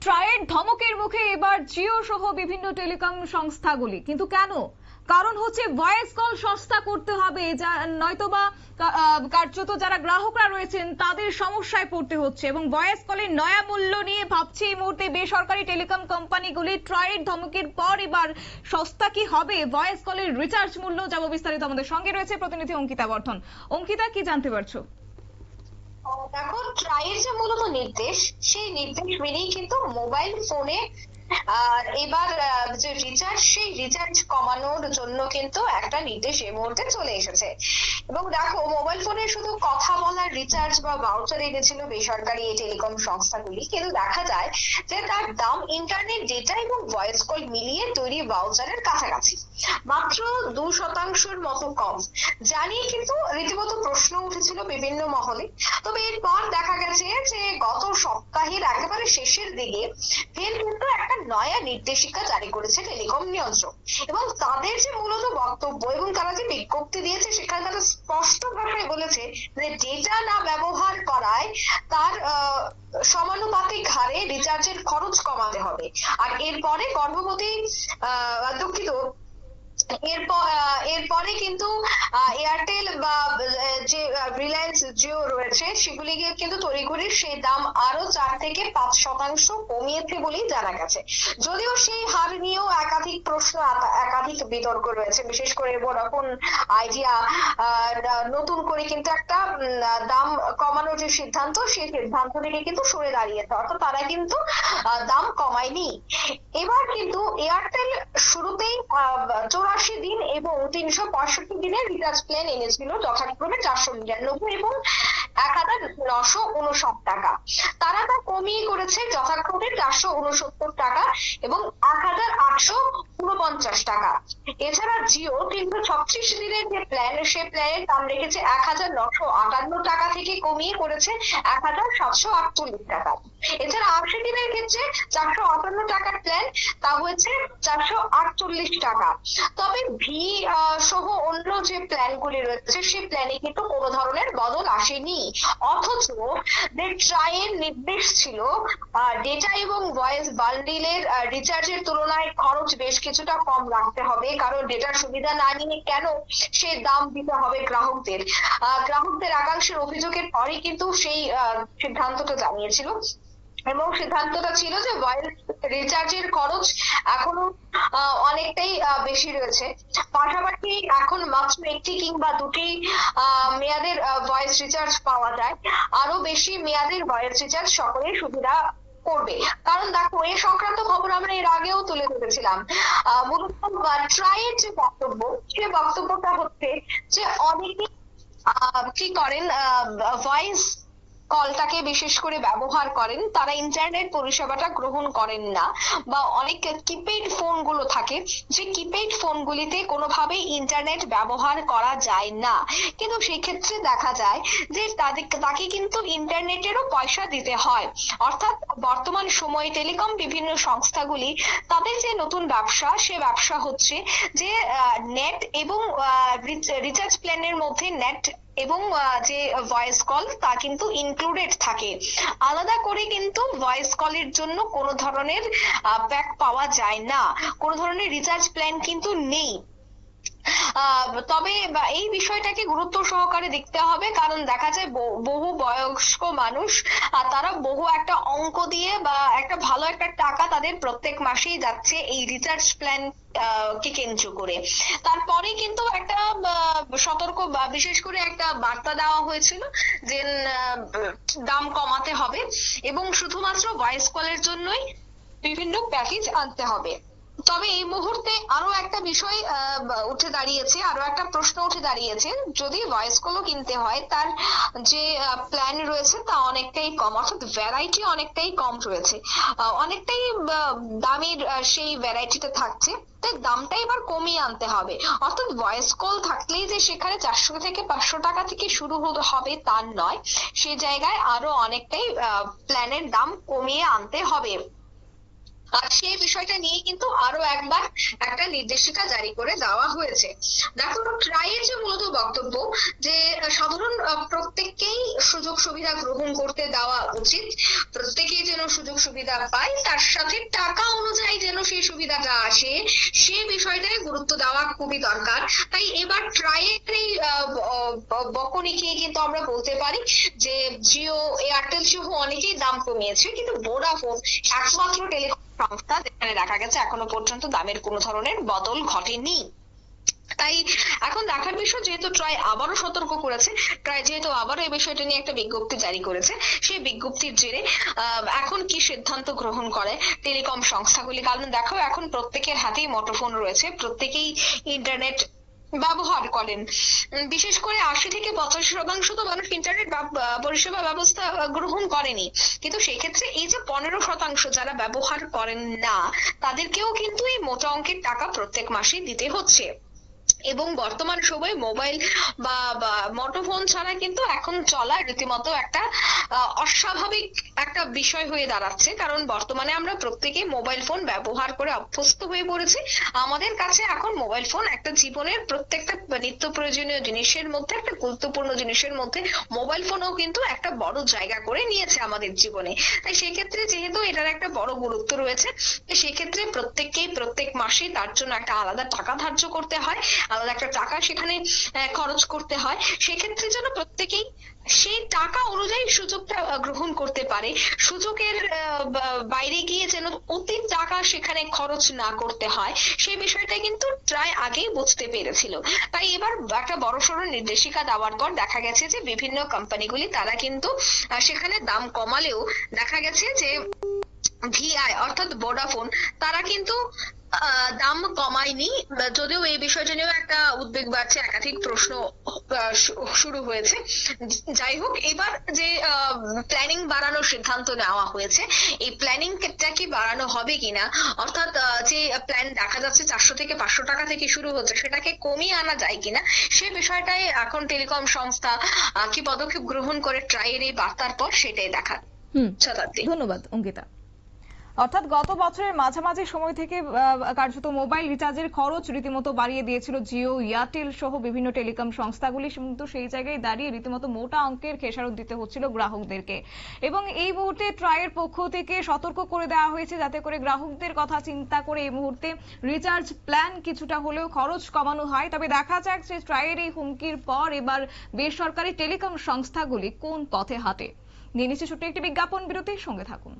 ট্রাইয়ের ধমকের মুখে এবার জিও সহ বিভিন্ন টেলিকম সংস্থাগুলি, কিন্তু কেন? কারণ হচ্ছে ভয়েস কল সস্তা করতে হবে, নয়তোবা কার্যত যারা গ্রাহকরা রয়েছেন তাদের সমস্যায় পড়তে হচ্ছে এবং ভয়েস কলের নয়া মূল্য নিয়ে ভাবছে এই মুহূর্তে বেসরকারি টেলিকম কোম্পানিগুলি। ট্রাইয়ের ধমকের পর এবার সস্তা কি হবে ভয়েস কলের রিচার্জ মূল্য? যাবো বিস্তারিত, আমাদের সঙ্গে রয়েছে প্রতিনিধি অঙ্কিতা বর্ধন। অঙ্কিতা, কি জানতে পারছো? দেখো, ট্রাইয়ের যে মূলত নির্দেশ, সেই নির্দেশ মেনেই কিন্তু মোবাইল ফোনে এবার যে রিচার্জ, সেই রিচার্জ কমানোর জন্য কিন্তু একটা নির্দেশ এই মুহূর্তে চলে এসেছে। এবং দেখো, মোবাইল ফোনে শুধু কথা বলার রিচার্জ বা ভাউচার এনেছিল বেসরকারি এই টেলিকম সংস্থাগুলি, কিন্তু দেখা যায় যে তার দাম ইন্টারনেট ডেটা এবং ভয়েস কল মিলিয়ে তৈরি ভাউচারের কাছাকাছি, মাত্র 2% মতো কম। জানিয়ে কিন্তু রীতিমতো প্রশ্ন উঠেছিল বিভিন্ন মহলে। তবে এরপর দেখা গেছে যে গত সপ্তাহের একেবারে শেষের দিকে ফের কিন্তু একটা নয়া নির্দেশিকা জারি করেছে টেলিকম নিয়ন্ত্রক। এবং তাদের যে মূলত বক্তব্য এবং তারা যে বিজ্ঞপ্তি দিয়েছে, সেখানে তারা স্পষ্ট ভাষায় বলেছে যে ডেটা না ব্যবহার করায় তার সমানুপাতিক হারে রিচার্জের খরচ কমাতে হবে। আর এরপরে গর্ভবতী দুঃখিত এরপরে কিন্তু এয়ারটেল বা যে রিলায়েন্স জিও রয়েছে, সেগুলিকে কিন্তু তড়িঘড়ি সেই দাম আরো 4 থেকে 5% কমিয়েছে বলেই জানা গেছে। যদিও সেই হার নিয়েও একাধিক প্রশ্ন, একাধিক বিতর্ক রয়েছে। বিশেষ করে ভোডাফোন আইডিয়া নতুন করে কিন্তু একটা দাম কমানোর যে সিদ্ধান্ত, সেই সিদ্ধান্ত থেকে কিন্তু সরে দাঁড়িয়েছে, অর্থাৎ তারা কিন্তু দাম কমায়নি। এবার কিন্তু এয়ারটেল শুরুতেই 84 দিন এবং 365 দিনের রিচার্জ প্ল্যান এনেছিল, যথাক্রমে 499 এবং 1959 টাকা। তারা তা কমিয়ে করেছে যথাক্রমে 469 টাকা এবং 1849 টাকা। এছাড়া জিও 336 দিনের যে প্ল্যান, সে প্ল্যানের দাম রেখেছে 1958 টাকা থেকে কমিয়ে করেছে 1748 টাকা। এছাড়া 80 দিনের ক্ষেত্রে 458 টাকার প্ল্যান, তা হয়েছে 448 টাকা। তবে ভি সহ অন্য যে প্ল্যান গুলি রয়েছে, সেই প্ল্যানে কিন্তু কোনো ধরনের বদল আসেনি। অথচ যে ট্রাইয়ের নির্দেশ ছিল ডেটা এবং ভয়েস বান্ডিলের রিচার্জের তুলনায় খরচ বেশ কিছুটা কম রাখতে হবে, কারণ ডেটার সুবিধা না নিয়ে কেন সে দাম দিতে হবে গ্রাহকদের। গ্রাহকদের একাংশের অভিযোগের পরই কিন্তু সেই সিদ্ধান্তটা জানিয়েছিল। এবং সিদ্ধান্তটা ছিল যে ভয়েস রিচার্জের খরচ এখনো অনেকটাই বেশি রয়েছে। পাশাপাশি এখন মাত্র 1টি কিংবা 2টি মেয়াদের ভয়েস রিচার্জ পাওয়া যায়। আরো বেশি মেয়াদের ভয়েস রিচার্জ সকলেই সুবিধা করবে। কারণ দেখো, এই সংক্রান্ত খবর আমরা এর আগেও তুলে ধরেছিলাম। মূলত ট্রাইয়ের যে বক্তব্য, সে বক্তব্যটা হচ্ছে যে অনেকে কি করেন, ভয়েস কলটাকে বিশেষ করে ব্যবহার করেন, তারা ইন্টারনেট পরিষেবাটা গ্রহণ করেন না। বা অনেক কিপ্যাড ফোন গুলো থাকে, যে কিপ্যাড ফোনগুলিতে কোনোভাবেই ইন্টারনেট ব্যবহার করা যায় না। কিন্তু সেই ক্ষেত্রে দেখা যায় যে তাকে কিন্তু ইন্টারনেটেরও পয়সা দিতে হয়। অর্থাৎ বর্তমান সময়ে টেলিকম বিভিন্ন সংস্থাগুলি তাদের যে নতুন ব্যবসা, সে ব্যবসা হচ্ছে যে নেট এবং রিচার্জ প্ল্যানের মধ্যে নেট এবং যে ভয়েস কল, তা কিন্তু ইনক্লুডেড থাকে। আলাদা করে কিন্তু ভয়েস কলের জন্য কোনো ধরনের প্যাক পাওয়া যায় না, কোনো ধরনের রিচার্জ প্ল্যান কিন্তু নেই। তবে এই বিষয়টাকে গুরুত্ব সহকারে দেখতে হবে, কারণ দেখা যায় বহু বয়স্ক মানুষ, তারা বহু একটা অঙ্ক দিয়ে বা একটা ভালো একটা টাকা তাদের প্রত্যেক মাসেই যাচ্ছে এই রিচার্জ প্ল্যান কে কেন্দ্র করে। তারপরে কিন্তু একটা সতর্ক বা বিশেষ করে একটা বার্তা দেওয়া হয়েছিল যে দাম কমাতে হবে এবং শুধুমাত্র ভয়েস কলের জন্যই বিভিন্ন প্যাকেজ আনতে হবে। তবে এই মুহূর্তে আরো একটা বিষয় উঠে দাঁড়িয়েছে, আরো একটা প্রশ্ন উঠে দাঁড়িয়েছে। যদি ভয়েস কলও কিনতে হয়, তার যে প্ল্যান রয়েছে তা অনেকটাই কম, অর্থাৎ ভ্যারাইটি অনেকটাই কম রয়েছে, অনেকটাই দামের সেই ভ্যারাইটিটা থাকছে। তাই দামটা এবার কমিয়ে আনতে হবে। অর্থাৎ ভয়েস কল থাকলেই যে সেখানে 400 থেকে 500 টাকা থেকে শুরু হবে তা নয়, সে জায়গায় আরো অনেকটাই প্ল্যানের দাম কমিয়ে আনতে হবে। আর সেই বিষয়টা নিয়ে কিন্তু আরো একবার একটা নির্দেশিকা জারি করে দেওয়া হয়েছে। দেখো, ট্রাইয়ের যে মূলত বক্তব্য যে সাধারণ প্রত্যেককেই সুযোগ সুবিধা গ্রহণ করতে দেওয়া উচিত, প্রত্যেকেই যেন সুযোগ সুবিধা পায়, তার সাথে টাকা অনুযায়ী যেন সেই সুবিধাটা আসে, সে বিষয়টায় গুরুত্ব দেওয়া খুবই দরকার। তাই এবার ট্রাইয়ের এই বকনি খেয়ে কিন্তু আমরা বলতে পারি যে জিও, এয়ারটেল সহ অনেকেই দাম কমিয়েছে, কিন্তু ভোডাফোন একমাত্র টেলিকম সংস্থা যেখানে দেখা গেছে এখনো পর্যন্ত দামের কোনো ধরনের বদল ঘটেনি। তাই এখন দেখার বিষয়, যেহেতু ট্রাই আবারও সতর্ক করেছে, ট্রাই যেহেতু আবারও এই বিষয়টা নিয়ে একটা বিজ্ঞপ্তি জারি করেছে, সেই বিজ্ঞপ্তির জেরে এখন কি সিদ্ধান্ত গ্রহণ করে টেলিকম সংস্থাগুলি। কারণ দেখো, এখন প্রত্যেকের হাতেই মুঠোফোন রয়েছে, প্রত্যেকেই ইন্টারনেট ব্যবহার করেন। বিশেষ করে 80 থেকে 85% তো মানুষ ইন্টারনেট পরিষেবা ব্যবস্থা গ্রহণ করেনি, কিন্তু সেক্ষেত্রে এই যে 15% যারা ব্যবহার করেন না, তাদেরকেও কিন্তু এই মোটা অঙ্কের টাকা প্রত্যেক মাসে দিতে হচ্ছে। এবং বর্তমান সময়ে মোবাইল বা মুঠোফোন ছাড়া কিন্তু এখন চলা রীতিমতো একটা অস্বাভাবিক একটা বিষয় হয়ে দাঁড়াচ্ছে। কারণ বর্তমানে আমরা প্রত্যেকে মোবাইল ফোন ব্যবহার করে অভ্যস্ত হয়ে পড়েছি। আমাদের কাছে এখন মোবাইল ফোন একটা জীবনের প্রত্যেকটা নিত্য প্রয়োজনীয় জিনিসের মধ্যে, একটা গুরুত্বপূর্ণ জিনিসের মধ্যে মোবাইল ফোনও কিন্তু একটা বড় জায়গা করে নিয়েছে আমাদের জীবনে। তাই সেক্ষেত্রে যেহেতু এটার একটা বড় গুরুত্ব রয়েছে, সেক্ষেত্রে প্রত্যেককেই প্রত্যেক মাসে তার জন্য একটা আলাদা টাকা ধার্য করতে হয়, আলাদা একটা টাকা সেখানে খরচ করতে হয়। সেক্ষেত্রে যেন প্রত্যেকেই সেই টাকা অনুযায়ী সুযোগটা গ্রহণ করতে পারে, সুযোগের বাইরে গিয়ে যেন অতি টাকা সেখানে খরচ না করতে হয়, সেই বিষয়টা কিন্তু প্রায় আগেই বুঝতে পেরেছিল। তাই এবার একটা বড়সড় নির্দেশিকা দেওয়ার পর দেখা গেছে যে বিভিন্ন কোম্পানিগুলি তারা কিন্তু সেখানে দাম কমালেও দেখা গেছে যে ভিআই অর্থাৎ ভোডাফোন তারা কিন্তু দাম কমায়নি। যদিও এই বিষয়টা নিয়েও একটা উদ্বেগ বাড়ছে, একাধিক প্রশ্ন শুরু হয়েছে। যাই হোক, এবার যে প্ল্যানিং বাড়ানোর সিদ্ধান্ত নেওয়া হয়েছে, এই প্ল্যানিংটা কি বাড়ানো হবে কিনা, অর্থাৎ যে প্ল্যান দেখা যাচ্ছে 400 থেকে 500 টাকা থেকে শুরু হচ্ছে, সেটাকে কমিয়ে আনা যায় কিনা, সে বিষয়টাই এখন টেলিকম সংস্থা কি পদক্ষেপ গ্রহণ করে ট্রাইয়ের এই বার্তার পর, সেটাই দেখার। ধন্যবাদ অঙ্কিতা। অর্থাৎ গত বছরের মাঝামাঝি সময় থেকে কার্যত মোবাইল রিচার্জের খরচ রীতিমতো বাড়িয়ে দিয়েছিল জিও, এয়ারটেল সহ বিভিন্ন টেলিকম সংস্থাগুলি, কিন্তু সেই জায়গায় দাঁড়িয়ে রীতিমতো মোটা অঙ্কের খেসারত দিতে হচ্ছিল গ্রাহকদেরকে। এবং এই মুহূর্তে ট্রাইয়ের পক্ষ থেকে সতর্ক করে দেওয়া হয়েছে, যাতে করে গ্রাহকদের কথা চিন্তা করে এই মুহূর্তে রিচার্জ প্ল্যান কিছুটা হলেও খরচ কমানো হয়। তবে দেখা যাক যে ট্রাইয়ের এই হুমকির পর এবার বেসরকারি টেলিকম সংস্থাগুলি কোন পথে হাঁটে। নিয়ে নিচ্ছে ছোট্ট একটি বিজ্ঞাপন বিরতির সঙ্গে থাকুন।